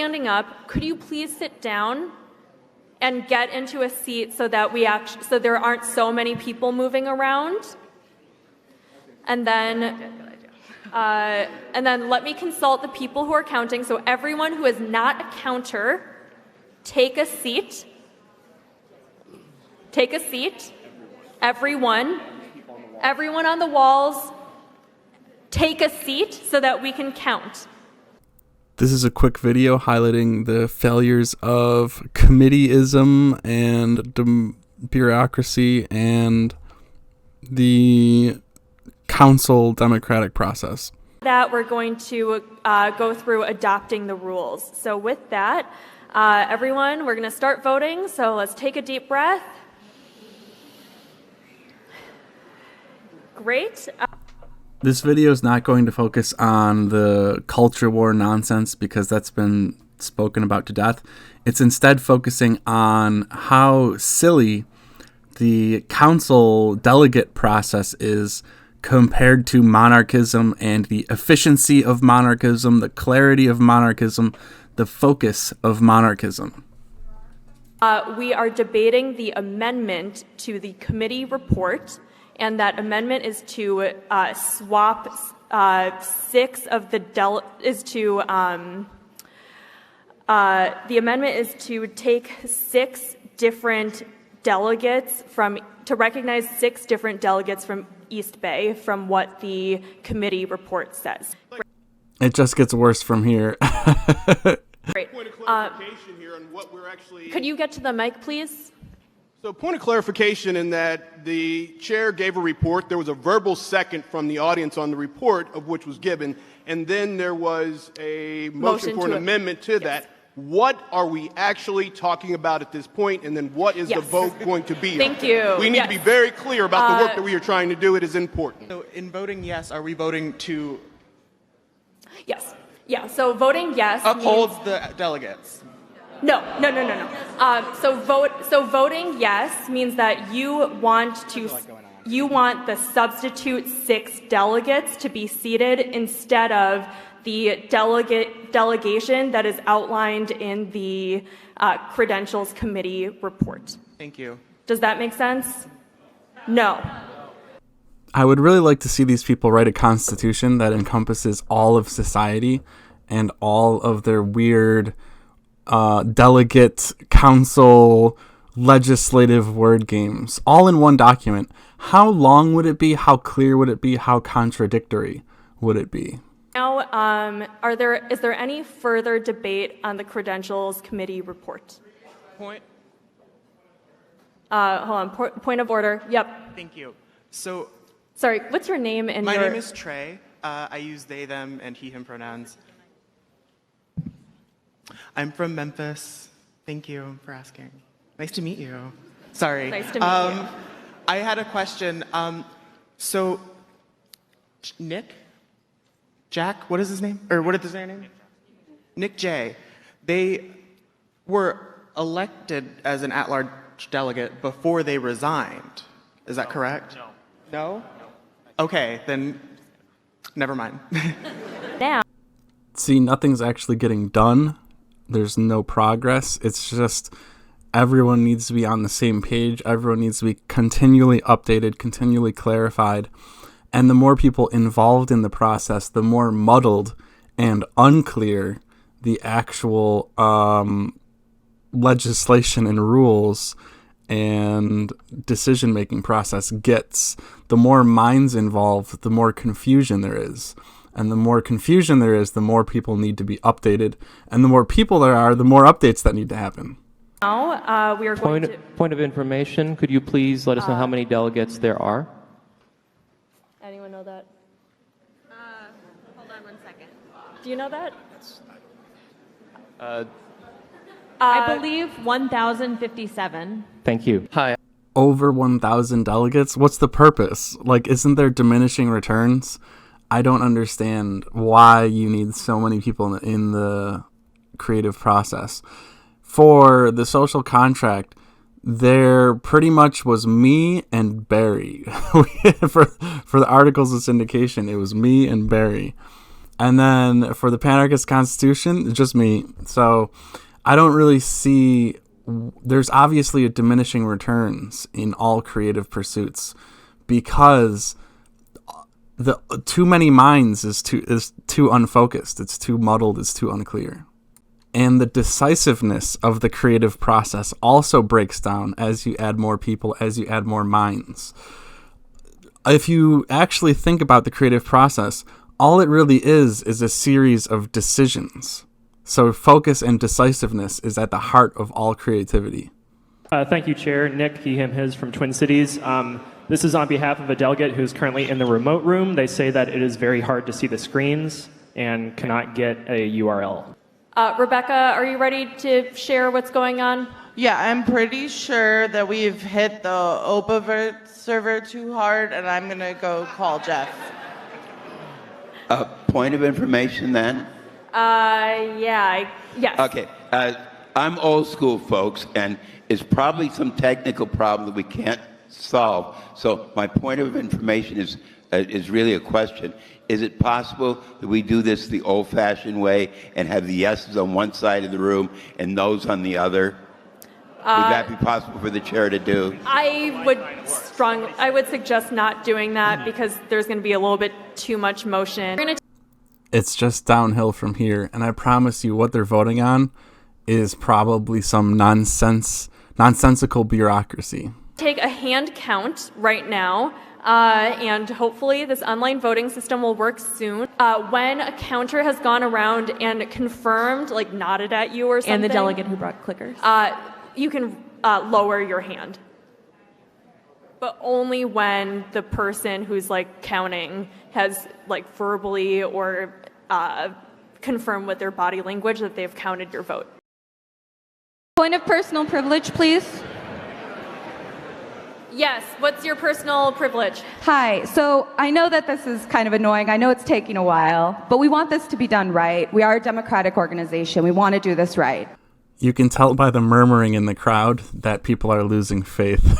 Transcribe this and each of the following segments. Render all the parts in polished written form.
standing up, could you please sit down and get into a seat so that so there aren't so many people moving around? And then let me consult the people who are counting. So everyone who is not a counter, take a seat. Take a seat. Everyone on the walls, take a seat so that we can count. This is a quick video highlighting the failures of committeeism and bureaucracy and the council democratic process. That we're going to go through adopting the rules. So with that, everyone, we're going to start voting. So let's take a deep breath. Great. This video is not going to focus on the culture war nonsense because that's been spoken about to death. It's instead focusing on how silly the council delegate process is compared to monarchism and the efficiency of monarchism, the clarity of monarchism, the focus of monarchism. We are debating the amendment to the committee report, and that amendment is to swap six of the the amendment is to take six different delegates to recognize six different delegates from East Bay from what the committee report says. It just gets worse from here. Great. Point of clarification here on what we're actually... Could you get to the mic, please? So point of clarification in that the chair gave a report. There was a verbal second from the audience on the report of which was given, and then there was a motion for an amendment to that. What are we actually talking about at this point, and then what is the vote going to be? Thank you. We need to be very clear about the work that we are trying to do. It is important. So in voting yes, are we voting to... Yes. Yeah, so voting yes upholds means... the delegates? No. So voting yes means that you want the substitute six delegates to be seated instead of the delegation that is outlined in the Credentials Committee report. Thank you. Does that make sense? No. I would really like to see these people write a constitution that encompasses all of society and all of their weird delegate, council, legislative word games, all in one document. How long would it be? How clear would it be? How contradictory would it be? Now, is there any further debate on the Credentials Committee report? Point. Hold on. Point of order. Yep. Thank you. So... Sorry, what's your name and My name is Trey. I use they, them, and he, him pronouns. I'm from Memphis. Thank you for asking. Nice to meet you. Sorry. Nice to meet you. I had a question. So, Jack, what is his name? Or what is their name? Nick J. They were elected as an at-large delegate before they resigned. Is that correct? No. No? Okay, then never mind. Now. See, nothing's actually getting done. There's no progress. It's just everyone needs to be on the same page. Everyone needs to be continually updated, continually clarified. And the more people involved in the process, the more muddled and unclear the actual legislation and rules and decision-making process gets. The more minds involved, the more confusion there is. And the more confusion there is, the more people need to be updated. And the more people there are, the more updates that need to happen. Now, we are going to... Point of information, could you please let us know how many delegates there are? Anyone know that? Hold on 1 second. Do you know that? I believe 1,057. Thank you. Hi. Over 1,000 delegates? What's the purpose? Like, isn't there diminishing returns? I don't understand why you need so many people in the creative process. For the social contract, there pretty much was me and Barry. for the articles of syndication, it was me and Barry. And then for the Panarchist Constitution, it's just me. So I don't really see, there's obviously a diminishing returns in all creative pursuits because the too many minds is too unfocused. It's too muddled. It's too unclear. And the decisiveness of the creative process also breaks down as you add more people, as you add more minds. If you actually think about the creative process, all it really is a series of decisions. So focus and decisiveness is at the heart of all creativity. Thank you, Chair. Nick, he, him, his from Twin Cities. This is on behalf of a delegate who's currently in the remote room. They say that it is very hard to see the screens and cannot get a URL. Rebecca, are you ready to share what's going on? Yeah, I'm pretty sure that we've hit the Opavert server too hard, and I'm going to go call Jeff. Point of information then? Yes. Okay. I'm old school, folks, and it's probably some technical problem that we can't solve. So my point of information is really a question. Is it possible that we do this the old-fashioned way and have the yeses on one side of the room and noes on the other? Would that be possible for the chair to do? I would suggest not doing that because there's going to be a little bit too much motion. It's just downhill from here, and I promise you what they're voting on is probably some nonsensical bureaucracy. Take a hand count right now, and hopefully this online voting system will work soon. When a counter has gone around and confirmed, like nodded at you or something. And the delegate who brought clickers. You can lower your hand. But only when the person who's like counting has like verbally or confirmed with their body language that they've counted your vote. Point of personal privilege, please. Yes, what's your personal privilege? Hi, so I know that this is kind of annoying. I know it's taking a while, but we want this to be done right. We are a democratic organization. We want to do this right. You can tell by the murmuring in the crowd that people are losing faith.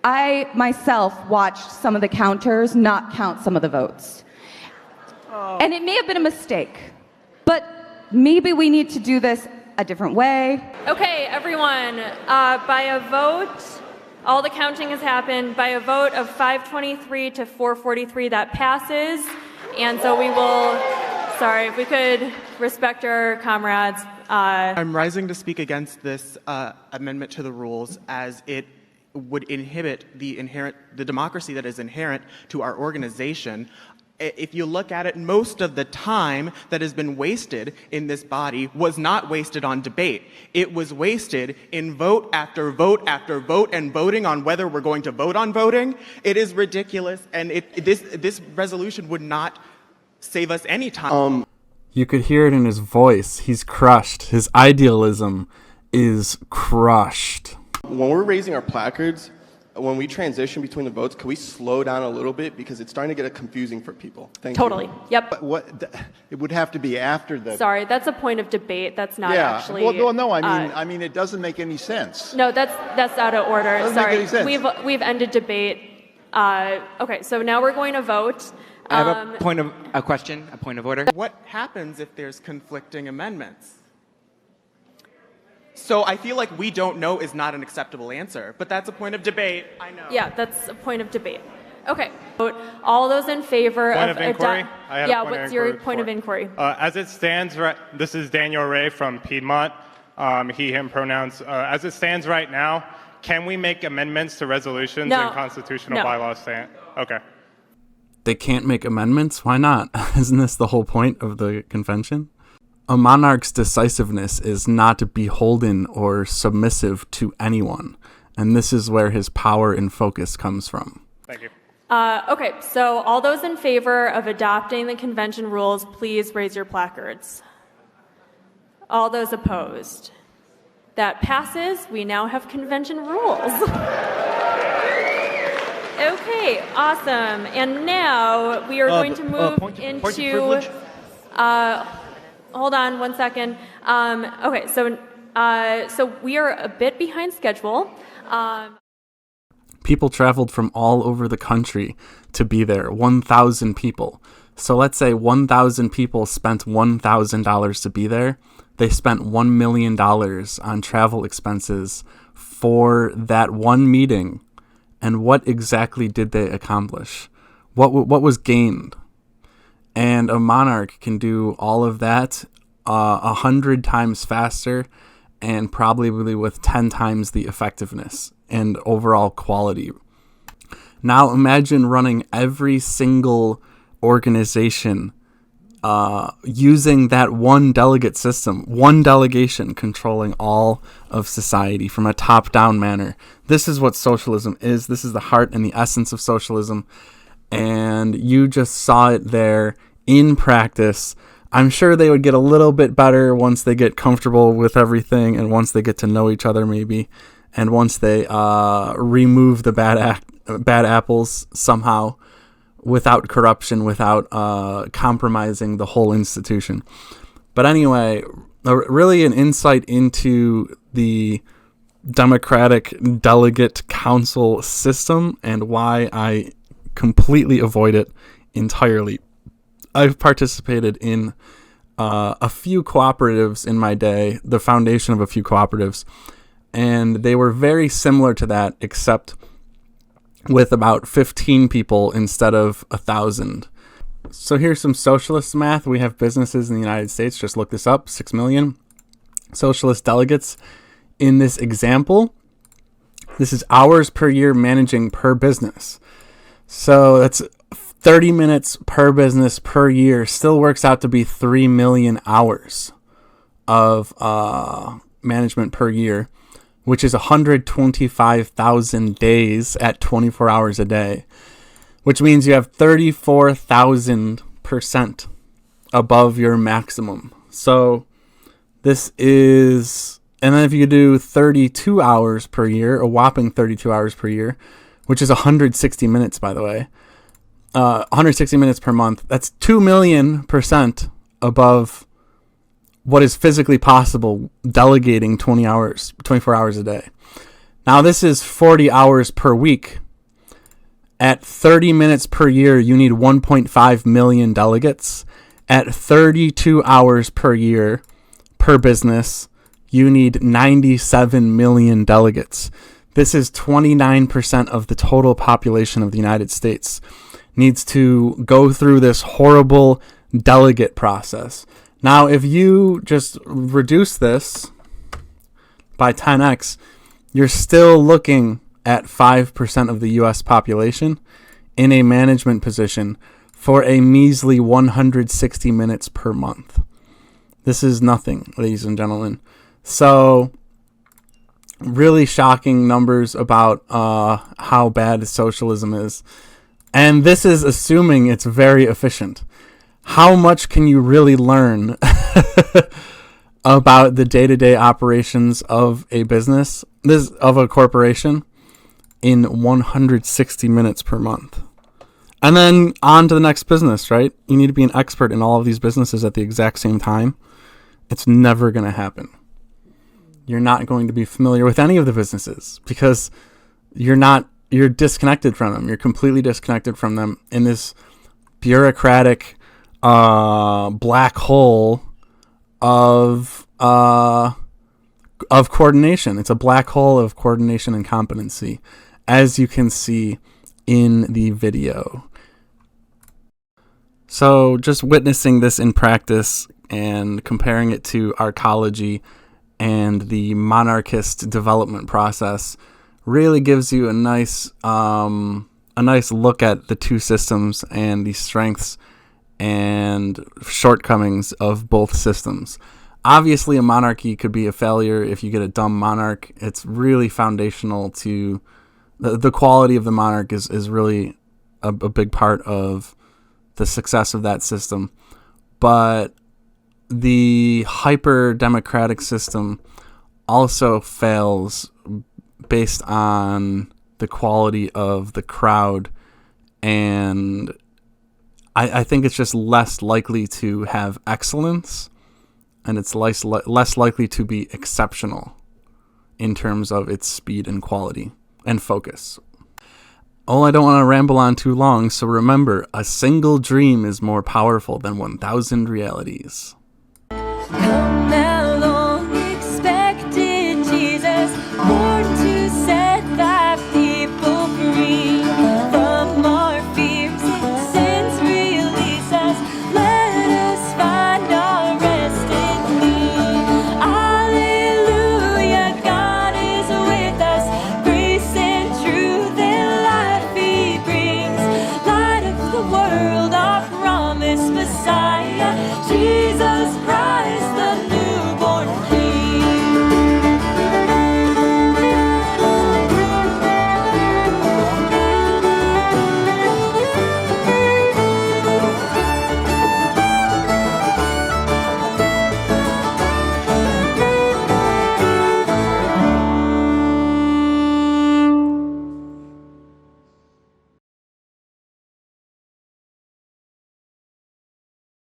I myself watched some of the counters not count some of the votes. And it may have been a mistake, but maybe we need to do this a different way. Okay, everyone, by a vote, all the counting has happened. By a vote of 523 to 443, that passes. And so we will, sorry, if we could respect our comrades. I'm rising to speak against this amendment to the rules as it would inhibit the democracy that is inherent to our organization. If you look at it, most of the time that has been wasted in this body was not wasted on debate. It was wasted in vote after vote after vote and voting on whether we're going to vote on voting. It is ridiculous, and this resolution would not save us any time. You could hear it in his voice. He's crushed. His idealism is crushed. When we're raising our placards, when we transition between the votes, can we slow down a little bit because it's starting to get confusing for people? Thank Totally. you. Yep. It would have to be after the. Sorry, that's a point of debate. That's not actually. Well, no. I mean, it doesesn't make any sense. No, that's out of order. Doesn't Sorry, make any sense. we've ended debate. Okay, so now we're going to vote. I have a point of order. What happens if there's conflicting amendments? So I feel like we don't know is not an acceptable answer, but that's a point of debate. I know. Yeah, that's a point of debate. Okay. Vote. All those in favor Point of inquiry? What's your point of inquiry? As it stands, this is Daniel Ray from Piedmont, he, him pronouns. As it stands right now, can we make amendments to resolutions and constitutional bylaws stand? Okay. They can't make amendments? Why not? Isn't this the whole point of the convention? A monarch's decisiveness is not beholden or submissive to anyone, and this is where his power and focus comes from. Thank you. Okay, so all those in favor of adopting the convention rules, please raise your placards. All those opposed? That passes. We now have convention rules. Okay, awesome. And now we are going to move into... Hold on one second. Okay, so we are a bit behind schedule. People traveled from all over the country to be there, 1,000 people. So let's say 1,000 people spent $1,000 to be there. They spent $1 million on travel expenses for that one meeting. And what exactly did they accomplish? What was gained? And a monarch can do all of that 100 times faster and probably with 10 times the effectiveness and overall quality. Now imagine running every single organization using that one delegate system, one delegation controlling all of society from a top-down manner. This is what socialism is. This is the heart and the essence of socialism. And you just saw it there in practice. I'm sure they would get a little bit better once they get comfortable with everything and once they get to know each other maybe, and once they remove the bad apples somehow without corruption, without compromising the whole institution. But anyway, really an insight into the democratic delegate council system and why I completely avoid it entirely. I've participated in a few cooperatives in my day, the foundation of a few cooperatives, and they were very similar to that, except with about 15 people instead of 1,000. So here's some socialist math. We have businesses in the United States, just look this up, 6 million socialist delegates. In this example, this is hours per year managing per business. So that's 30 minutes per business per year, still works out to be 3 million hours of management per year, which is 125,000 days at 24 hours a day, which means you have 34,000% above your maximum. So this is, and then if you do 32 hours per year, a whopping 32 hours per year, which is 160 minutes, by the way, 160 minutes per month, that's 2 million% above what is physically possible delegating 24 hours a day. Now this is 40 hours per week. At 30 minutes per year, you need 1.5 million delegates. At 32 hours per year per business, you need 97 million delegates. This is 29% of the total population of the United States needs to go through this horrible delegate process. Now, if you just reduce this by 10x, you're still looking at 5% of the U.S. population in a management position for a measly 160 minutes per month. This is nothing, ladies and gentlemen. So, really shocking numbers about how bad socialism is. And this is assuming it's very efficient. How much can you really learn about the day-to-day operations of a business, of a corporation, in 160 minutes per month? And then on to the next business, right? You need to be an expert in all of these businesses at the exact same time. It's never going to happen. You're not going to be familiar with any of the businesses because you're disconnected from them. You're completely disconnected from them in this bureaucratic black hole of coordination. It's a black hole of coordination and competency, as you can see in the video. So just witnessing this in practice and comparing it to arcology and the monarchist development process really gives you a nice look at the two systems and the strengths and shortcomings of both systems. Obviously, a monarchy could be a failure if you get a dumb monarch. It's really foundational to the quality of the monarch is really a big part of the success of that system. But the hyper-democratic system also fails based on the quality of the crowd, and I think it's just less likely to have excellence, and it's less likely to be exceptional in terms of its speed and quality and focus. Oh, I don't want to ramble on too long, so remember, a single dream is more powerful than 1,000 realities. Come